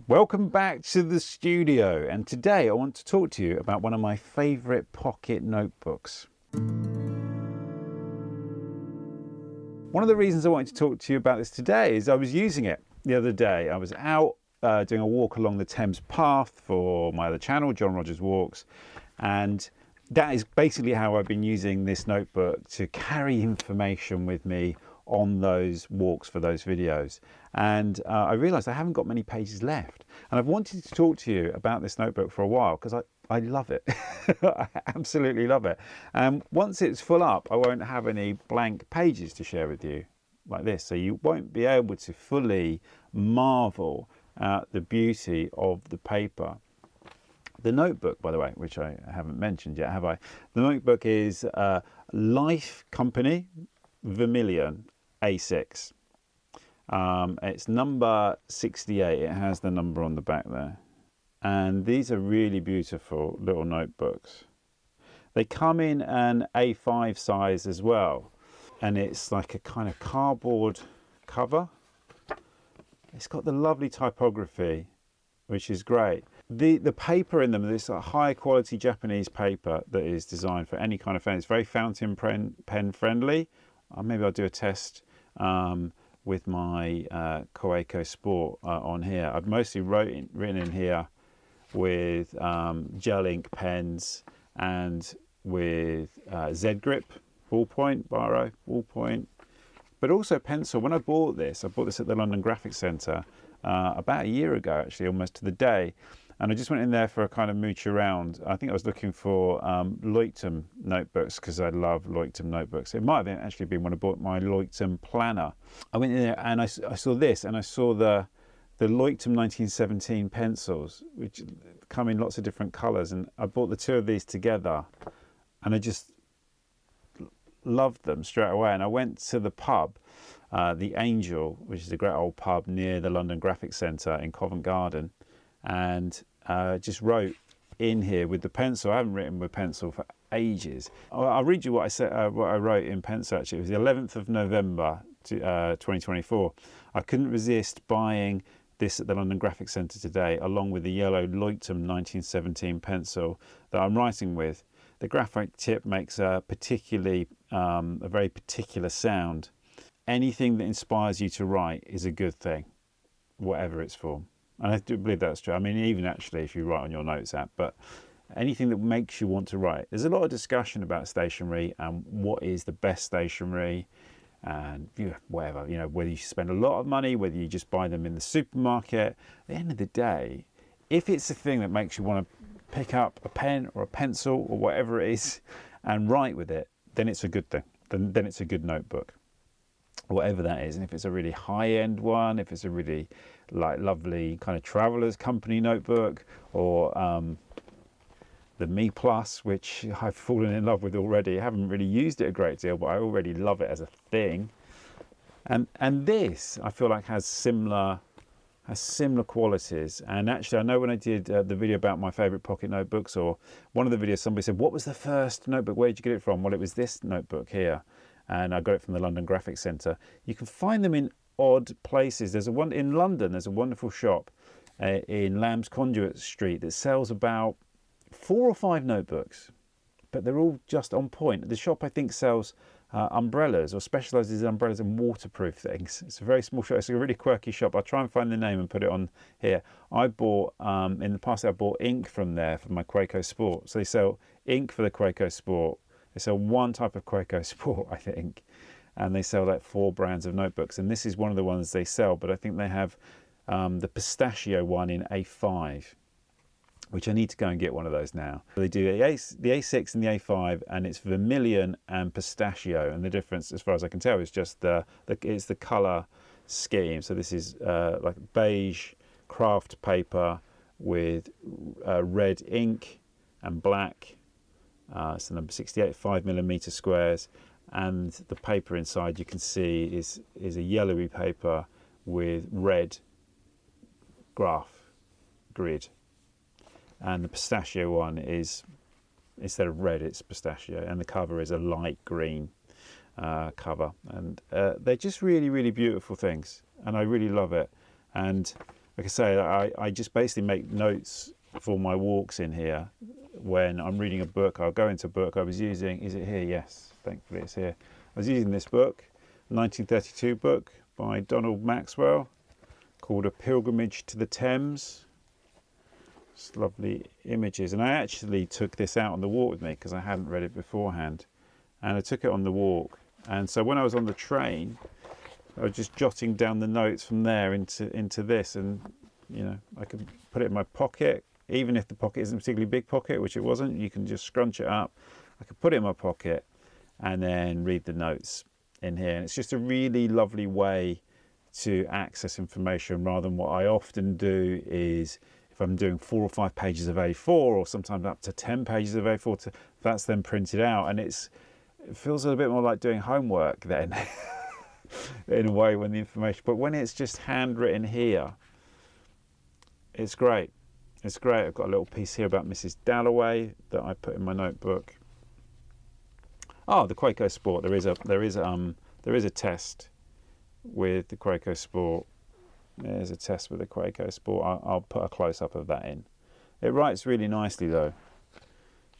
Welcome back to the studio, and today I want to talk to you about one of my favourite pocket notebooks. One of the reasons I wanted to talk to you about this today is I was using it the other day. I was out doing a walk along the Thames Path for my other channel, John Rogers Walks, and that is basically how I've been using this notebook to carry information with me on those walks for those videos. And I realised I haven't got many pages left, and I've wanted to talk to you about this notebook for a while because I love it. I absolutely love it. And once it's full up, I won't have any blank pages to share with you like this, so you won't be able to fully marvel at the beauty of the paper. The notebook, by the way, which I haven't mentioned yet, have I? The notebook is Life Vermillion A6. It's number 68. It has the number on the back there. And these are really beautiful little notebooks. They come in an A5 size as well. And it's like a kind of cardboard cover. It's got the lovely typography, which is great. The paper in them, this high quality Japanese paper that is designed for any kind of pen. It's very fountain pen friendly. Maybe I'll do a test with my Koeko Sport on here. I've mostly written in here with gel ink pens and with Z-grip, ballpoint, biro, ballpoint, but also pencil. When I bought this at the London Graphic Centre about a year ago, actually, almost to the day. And I just went in there for a kind of mooch around. I think I was looking for Leuchtturm notebooks because I love Leuchtturm notebooks. It might have actually been when I bought my Leuchtturm planner. I went in there and I saw this, and I saw the Leuchtturm 1917 pencils, which come in lots of different colours. And I bought the two of these together, and I just loved them straight away. And I went to the pub, the Angel, which is a great old pub near the London Graphic Centre in Covent Garden, and just wrote in here with the pencil. I haven't written with pencil for ages. I'll read you what I said, what I wrote in pencil. Actually, it was the 11th of November 2024. I couldn't resist buying this at the London Graphic Centre today, along with the yellow Leuchtturm 1917 pencil that I'm writing with. The graphite tip makes a very particular sound. Anything that inspires you to write is a good thing, whatever its form. And I do believe that's true. I mean, even actually if you write on your notes app, but anything that makes you want to write. There's a lot of discussion about stationery and what is the best stationery, and whatever, whether you spend a lot of money, whether you just buy them in the supermarket. At the end of the day, if it's a thing that makes you want to pick up a pen or a pencil or whatever it is and write with it, then it's a good thing. Then it's a good notebook, whatever that is. And if it's a really high-end one, if it's a really lovely kind of traveler's company notebook, or the Me Plus, which I've fallen in love with already. I haven't really used it a great deal, but I already love it as a thing. And this, I feel like, has similar qualities. And actually, I know when I did the video about my favourite pocket notebooks, or one of the videos, somebody said, what was the first notebook? Where did you get it from? Well, it was this notebook here. And I got it from the London Graphic Centre. You can find them in odd places. There's one in London. There's a wonderful shop in Lamb's Conduit Street that sells about 4 or 5 notebooks, but they're all just on point. The shop, I think, sells umbrellas, or specialises in umbrellas and waterproof things. It's a very small shop. It's a really quirky shop. I'll try and find the name and put it on here. I bought, in the past, I bought ink from there for my Koeko Sport. So they sell ink for the Koeko Sport. They sell one type of Koeko Sport, I think, and they sell like 4 brands of notebooks. And this is one of the ones they sell, but I think they have the pistachio one in A5, which I need to go and get one of those now. They do the A6 and the A5, and it's vermilion and pistachio. And the difference, as far as I can tell, is just it's the colour scheme. So this is like beige craft paper with red ink and black. So number 68, 5mm squares, and the paper inside, you can see, is a yellowy paper with red graph grid. And the pistachio one is, instead of red, it's pistachio, and the cover is a light green cover. And they're just really, really beautiful things, and I really love it. And like I say, I just basically make notes for my walks in here. When I'm reading a book, I'll go into a book I was using. Is it here? Yes, thankfully it's here. I was using this book, 1932 book by Donald Maxwell, called A Pilgrimage to the Thames. Just lovely images. And I actually took this out on the walk with me because I hadn't read it beforehand. And I took it on the walk. And so when I was on the train, I was just jotting down the notes from there into this. And, you know, I could put it in my pocket. Even if the pocket isn't a particularly big pocket, which it wasn't, you can just scrunch it up. I could put it in my pocket and then read the notes in here. And it's just a really lovely way to access information, rather than what I often do is, if I'm doing 4 or 5 pages of A4, or sometimes up to 10 pages of A4, that's then printed out. And it feels a little bit more like doing homework then, in a way, when the information, but when it's just handwritten here, it's great. It's great. I've got a little piece here about Mrs. Dalloway that I put in my notebook. Oh, the Quaco Sport. There is a test with the Quaco Sport. There's a test with the Quaco Sport. I'll put a close up of that in. It writes really nicely though. It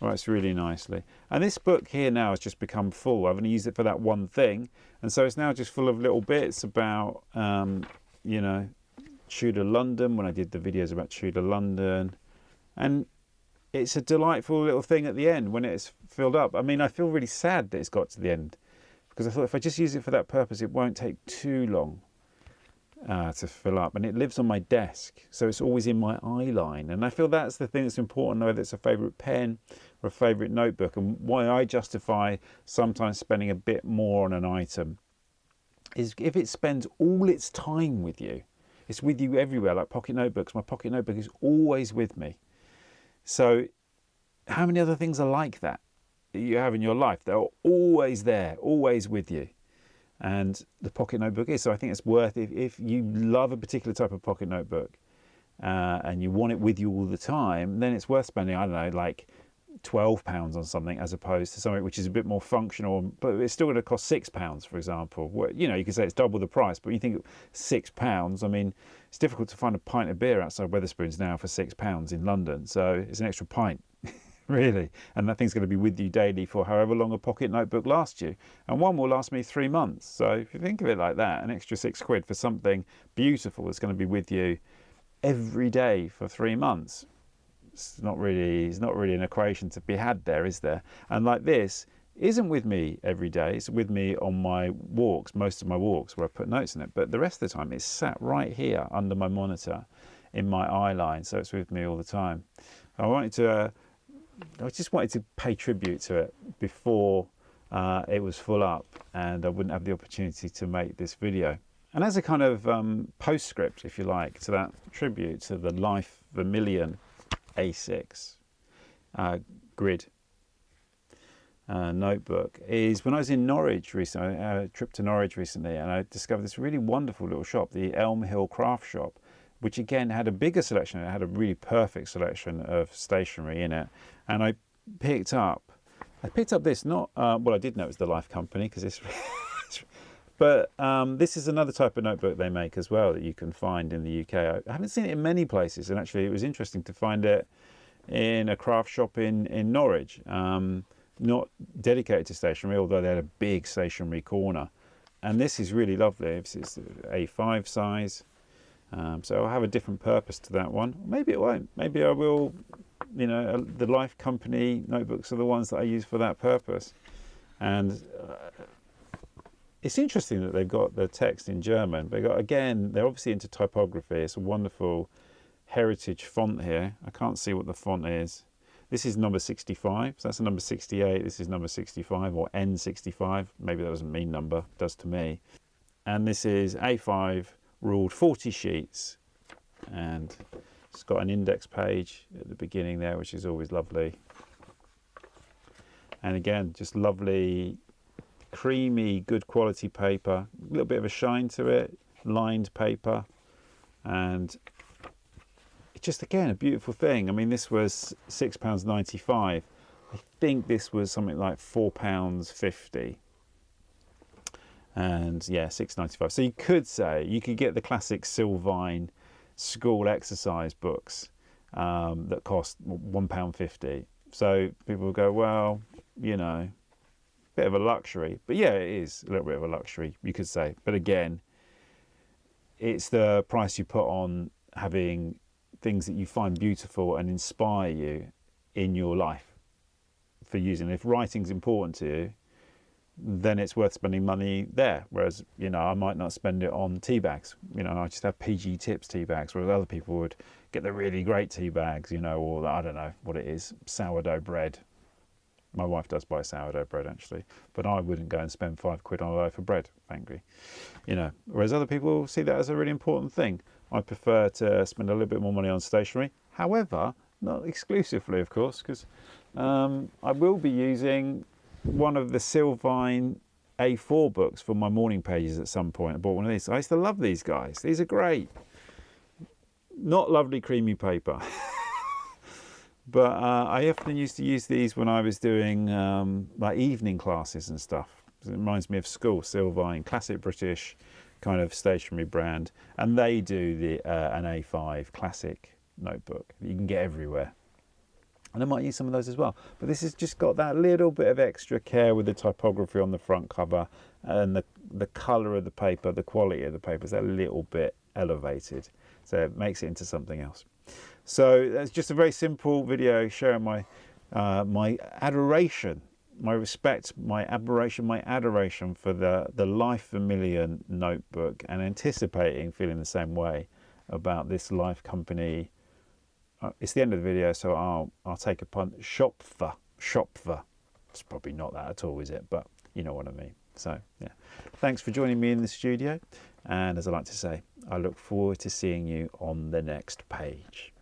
writes really nicely. And this book here now has just become full. I've only used it for that one thing, and so it's now just full of little bits about, you know, Tudor London, when I did the videos about Tudor London. And it's a delightful little thing at the end when it's filled up. I mean, I feel really sad that it's got to the end, because I thought if I just use it for that purpose, it won't take too long to fill up. And it lives on my desk, so it's always in my eye line. And I feel that's the thing that's important, whether it's a favourite pen or a favourite notebook, and why I justify sometimes spending a bit more on an item is if it spends all its time with you. It's with you everywhere, like pocket notebooks. My pocket notebook is always with me. So how many other things are like that you have in your life? They're always there, always with you. And the pocket notebook is. So I think it's worth, if you love a particular type of pocket notebook and you want it with you all the time, then it's worth spending, I don't know, like £12 on something, as opposed to something which is a bit more functional, but it's still going to cost £6, for example. You know, you could say it's double the price, but you think £6, I mean, it's difficult to find a pint of beer outside Wetherspoons now for £6 in London, so it's an extra pint, really, and that thing's going to be with you daily for however long a pocket notebook lasts you, and one will last me 3 months. So if you think of it like that, an extra £6 for something beautiful that's going to be with you every day for 3 months. It's not really an equation to be had there, is there? And like this isn't with me every day. It's with me on my walks, most of my walks, where I put notes in it. But the rest of the time, it's sat right here under my monitor, in my eye line. So it's with me all the time. I just wanted to pay tribute to it before it was full up, and I wouldn't have the opportunity to make this video. And as a kind of postscript, if you like, to that tribute to the Life Vermillion A6 grid notebook, is when I was in Norwich recently, I had a trip to Norwich recently, and I discovered this really wonderful little shop, the Elm Hill Craft Shop, which again had a bigger selection. It had a really perfect selection of stationery in it. And I picked up this, not, well, I did know it was the Life company, because it's but this is another type of notebook they make as well that you can find in the UK. I haven't seen it in many places, and actually it was interesting to find it in a craft shop in Norwich, not dedicated to stationery, although they had a big stationery corner. And this is really lovely. It's A5 size, so I'll have a different purpose to that one. Maybe it won't. Maybe I will, you know, the Life company notebooks are the ones that I use for that purpose. And it's interesting that they've got the text in German. They're obviously into typography. It's a wonderful heritage font here. I can't see what the font is. This is number 65, so that's a number 68. This is number 65, or N65. Maybe that doesn't mean number, it does to me. And this is A5 ruled 40 sheets. And it's got an index page at the beginning there, which is always lovely. And again, just lovely, creamy, good quality paper, a little bit of a shine to it, lined paper, and it's just, again, a beautiful thing. I mean, this was £6.95. I think this was something like £4.50, and yeah, £6.95. So you could say, you could get the classic Sylvine school exercise books that cost £1.50. So people will go, well, you know, bit of a luxury. But yeah, it is a little bit of a luxury, you could say. But again, it's the price you put on having things that you find beautiful and inspire you in your life for using. If writing's important to you, then it's worth spending money there. Whereas, you know, I might not spend it on tea bags. You know, I just have PG Tips tea bags, whereas other people would get the really great tea bags, you know, or I don't know what it is, sourdough bread. My wife does buy sourdough bread actually, but I wouldn't go and spend £5 on a loaf of bread, frankly. You know, whereas other people see that as a really important thing. I prefer to spend a little bit more money on stationery. However, not exclusively, of course, because I will be using one of the Sylvine A4 books for my morning pages at some point. I bought one of these. I used to love these guys. These are great. Not lovely creamy paper. But I often used to use these when I was doing like evening classes and stuff. It reminds me of school. Sylvine, classic British kind of stationery brand. And they do an A5 classic notebook that you can get everywhere. And I might use some of those as well. But this has just got that little bit of extra care with the typography on the front cover and the colour of the paper, the quality of the paper is a little bit elevated. So it makes it into something else. So that's just a very simple video sharing my my adoration, my respect, my admiration, my adoration for the Life Vermillion notebook, and anticipating feeling the same way about this Life company. It's the end of the video, so I'll take a punt. Shopfer. It's probably not that at all, is it? But you know what I mean. So yeah, thanks for joining me in the studio, and as I like to say, I look forward to seeing you on the next page.